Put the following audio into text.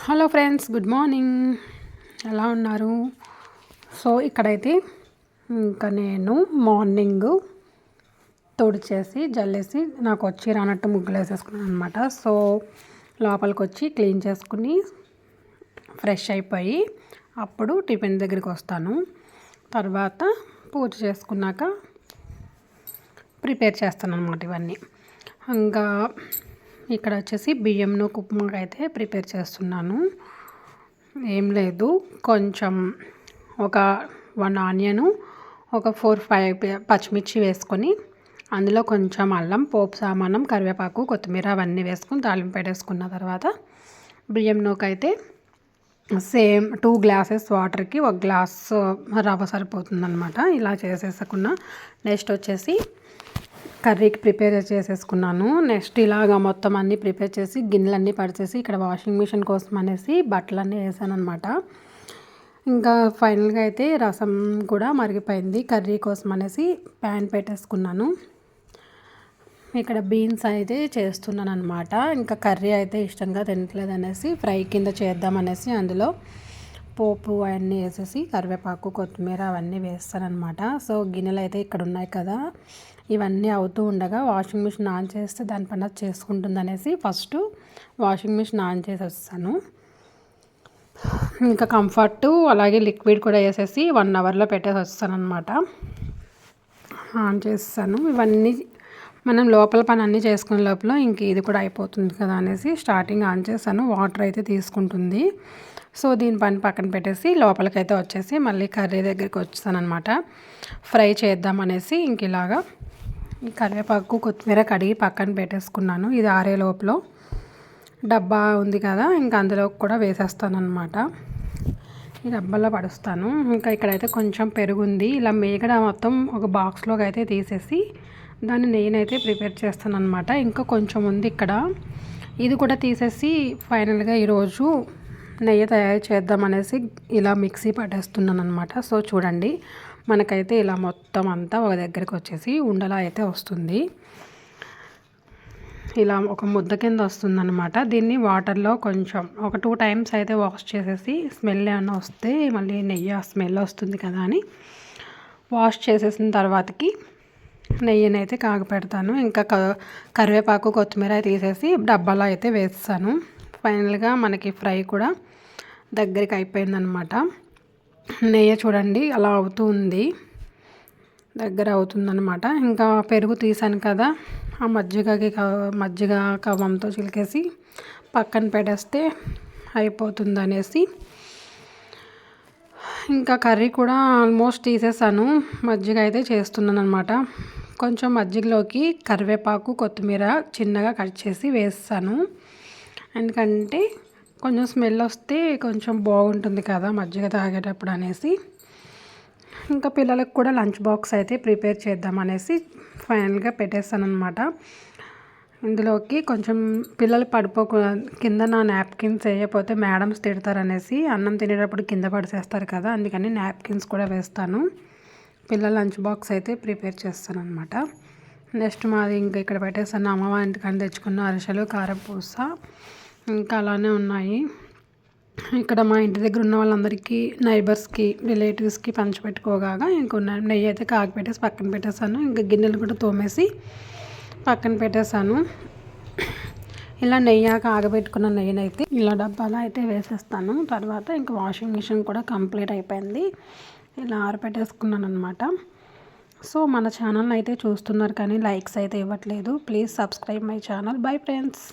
Hello friends, good morning. ఎలా ఉన్నారు? So ఇక్కడైతే ఇంకా నేను మార్నింగ్ తుడిచేసి జల్లేసి నాకు వచ్చి రానట్టు ముగ్గులు వేసేసుకున్నాను అనమాట. సో లోపలికి వచ్చి క్లీన్ చేసుకుని ఫ్రెష్ అయిపోయి అప్పుడు టిఫిన్ దగ్గరికి వస్తాను. తర్వాత పూజ చేసుకున్నాక ప్రిపేర్ చేస్తాను అనమాట ఇవన్నీ. ఇంకా ఇక్కడ వచ్చేసి బియ్యంను ఉప్మాకి అయితే ప్రిపేర్ చేస్తున్నాను. ఏం లేదు, కొంచెం ఒక 1 ఆనియను, ఒక 4-5 పచ్చిమిర్చి వేసుకొని అందులో కొంచెం అల్లం, పోపు సామానం, కరివేపాకు, కొత్తిమీర అవన్నీ వేసుకొని తాలింపు పెట్టేసుకున్న తర్వాత బియ్యం నూకైతే సేమ్ 2 గ్లాసెస్ వాటర్కి 1 గ్లాస్ రవ్వ సరిపోతుందన్నమాట. ఇలా చేసేసుకున్న నెక్స్ట్ వచ్చేసి కర్రీకి ప్రిపేర్ చేసేసుకున్నాను. నెక్స్ట్ ఇలాగా మొత్తం అన్నీ ప్రిపేర్ చేసి గిన్నెలన్నీ పడిచేసి ఇక్కడ వాషింగ్ మిషన్ కోసం అనేసి బట్టలన్నీ వేసాను అనమాట. ఇంకా ఫైనల్గా అయితే రసం కూడా మరిగిపోయింది. కర్రీ కోసం అనేసి ప్యాన్ పెట్టేసుకున్నాను. ఇక్కడ బీన్స్ అయితే చేస్తున్నాను అనమాట. ఇంకా కర్రీ అయితే ఇష్టంగా తినట్లేదు అనేసి ఫ్రై కింద చేద్దామనేసి అందులో పోపు అవన్నీ వేసేసి కరివేపాకు, కొత్తిమీర అవన్నీ వేస్తానమాట. సో గిన్నెలు అయితే ఇక్కడ ఉన్నాయి కదా, ఇవన్నీ అవుతూ ఉండగా వాషింగ్ మిషన్ ఆన్ చేస్తే దాని పని చేసుకుంటుంది అనేసి ఫస్ట్ వాషింగ్ మిషన్ ఆన్ చేసి వస్తాను. ఇంకా కంఫర్టు అలాగే లిక్విడ్ కూడా వేసేసి 1 అవర్లో పెట్టేసి వస్తానమాట. ఆన్ చేస్తాను. ఇవన్నీ మనం లోపల పని అన్నీ చేసుకునే లోపల ఇంక ఇది కూడా అయిపోతుంది కదా అనేసి స్టార్టింగ్ ఆన్ చేశాను. వాటర్ అయితే తీసుకుంటుంది. సో దీని పని పక్కన పెట్టేసి లోపలికైతే వచ్చేసి మళ్ళీ కర్రీ దగ్గరికి వచ్చానమాట. ఫ్రై చేద్దాం అనేసి ఇంక ఇలాగా కరివేపాకు, కొత్తిమీర కడిగి పక్కన పెట్టేసుకున్నాను. ఇది ఆరే లోపల డబ్బా ఉంది కదా, ఇంకా అందులో కూడా వేసేస్తానమాట. ఈ డబ్బాలో పడుస్తాను. ఇంకా ఇక్కడైతే కొంచెం పెరుగుంది. ఇలా మేగడ మొత్తం ఒక బాక్స్లోకి అయితే తీసేసి దాన్ని నేనైతే ప్రిపేర్ చేస్తాను అనమాట. ఇంకా కొంచెం ఉంది ఇక్కడ, ఇది కూడా తీసేసి ఫైనల్గా ఈరోజు నెయ్యి తయారు చేద్దామనేసి ఇలా మిక్సీ పట్టేస్తున్నాను అనమాట. సో చూడండి, మనకైతే ఇలా మొత్తం అంతా ఒక దగ్గరికి వచ్చేసి ఉండలా అయితే వస్తుంది. ఇలా ఒక ముద్ద కింద వస్తుందన్నమాట. దీన్ని వాటర్లో కొంచెం ఒక 2 టైమ్స్ అయితే వాష్ చేసేసి స్మెల్ ఏమైనా వస్తే మళ్ళీ నెయ్యి స్మెల్ వస్తుంది కదా అని వాష్ చేసేసిన తర్వాతకి నెయ్యిని అయితే కాగపెడతాను. ఇంకా కరివేపాకు, కొత్తిమీర తీసేసి డబ్బాలో అయితే వేస్తాను. ఫైనల్గా మనకి ఫ్రై కూడా దగ్గరికి అయిపోయిందనమాట. నెయ్యి చూడండి అలా అవుతూ ఉంది, దగ్గర అవుతుందన్నమాట. ఇంకా పెరుగు తీసాను కదా, ఆ మజ్జిగ కవ్వంతో చిలికేసి పక్కన పెట్టేస్తే అయిపోతుంది అనేసి ఇంకా కర్రీ కూడా ఆల్మోస్ట్ తీసేసాను. మజ్జిగ అయితే చేస్తున్నాను అనమాట. కొంచెం మజ్జిగలోకి కరివేపాకు, కొత్తిమీర చిన్నగా కట్ చేసి వేస్తాను. ఎందుకంటే కొంచెం స్మెల్ వస్తే కొంచెం బాగుంటుంది కదా మజ్జిగ తాగేటప్పుడు అనేసి. ఇంకా పిల్లలకు కూడా లంచ్ బాక్స్ అయితే ప్రిపేర్ చేద్దాం అనేసి ఫైనల్గా పెట్టేస్తాను అనమాట. ఇందులోకి కొంచెం పిల్లలు కింద నా నాప్కిన్స్ వేయకపోతే మేడమ్స్ తిడతారనేసి అన్నం తినేటప్పుడు కింద పడిసేస్తారు కదా, అందుకని నాప్కిన్స్ కూడా వేస్తాను. పిల్లల లంచ్ బాక్స్ అయితే ప్రిపేర్ చేస్తాను అనమాట. నెక్స్ట్ మాది ఇంకా ఇక్కడ పెట్టేస్తాను. అమ్మవారి ఇంటికాడ తెచ్చుకున్న అరిసెలు, కారపూస ఇంకా అలానే ఉన్నాయి. ఇక్కడ మా ఇంటి దగ్గర ఉన్న వాళ్ళందరికీ, నైబర్స్కి, రిలేటివ్స్కి పంచిపెట్టుకోగా ఇంకొన్న నెయ్యి అయితే కాగపెట్టేసి పక్కన పెట్టేశాను. ఇంకా గిన్నెలు కూడా తోమేసి పక్కన పెట్టేశాను. ఇలా నెయ్యి కాగబెట్టుకున్న నెయ్యిని అయితే ఇలా డబ్బాలో అయితే వేసేస్తాను. తర్వాత ఇంకా వాషింగ్ మిషన్ కూడా కంప్లీట్ అయిపోయింది. ఇలా ఆరబెట్టేసుకున్నాను అనమాట. సో మన ఛానల్ అయితే చూస్తున్నారు కానీ లైక్స్ అయితే ఇవ్వట్లేదు. Please subscribe my channel. Bye friends.